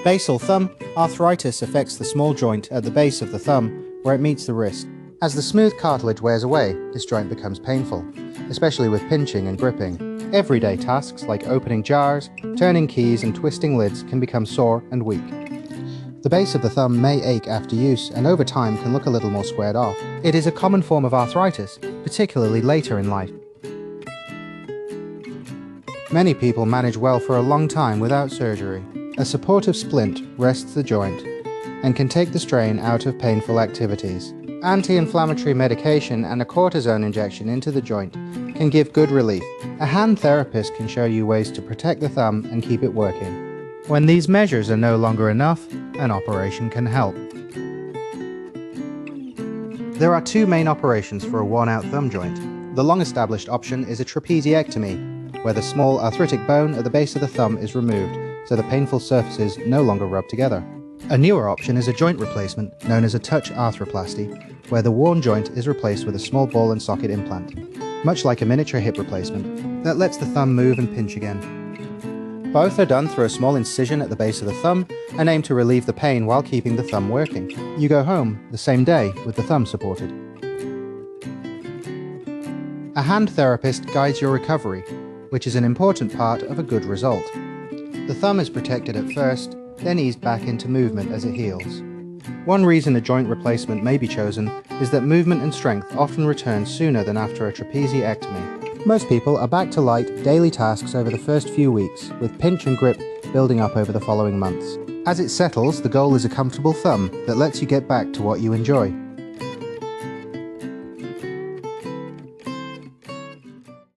Basal thumb arthritis affects the small joint at the base of the thumb where it meets the wrist. As the smooth cartilage wears away, this joint becomes painful, especially with pinching and gripping. Everyday tasks like opening jars, turning keys and twisting lids can become sore and weak. The base of the thumb may ache after use and over time can look a little more squared off. It is a common form of arthritis, particularly later in life. Many people manage well for a long time without surgery. A supportive splint rests the joint and can take the strain out of painful activities. Anti-inflammatory medication and a cortisone injection into the joint can give good relief. A hand therapist can show you ways to protect the thumb and keep it working. When these measures are no longer enough, an operation can help. There are two main operations for a worn-out thumb joint. The long-established option is a trapeziectomy, where the small arthritic bone at the base of the thumb is removed so the painful surfaces no longer rub together. A newer option is a joint replacement known as a touch arthroplasty, where the worn joint is replaced with a small ball and socket implant, much like a miniature hip replacement, that lets the thumb move and pinch again. Both are done through a small incision at the base of the thumb and aim to relieve the pain while keeping the thumb working. You go home the same day with the thumb supported. A hand therapist guides your recovery, which is an important part of a good result. The thumb is protected at first, then eased back into movement as it heals. One reason a joint replacement may be chosen is that movement and strength often return sooner than after a trapeziectomy. Most people are back to light, daily tasks over the first few weeks, with pinch and grip building up over the following months. As it settles, the goal is a comfortable thumb that lets you get back to what you enjoy.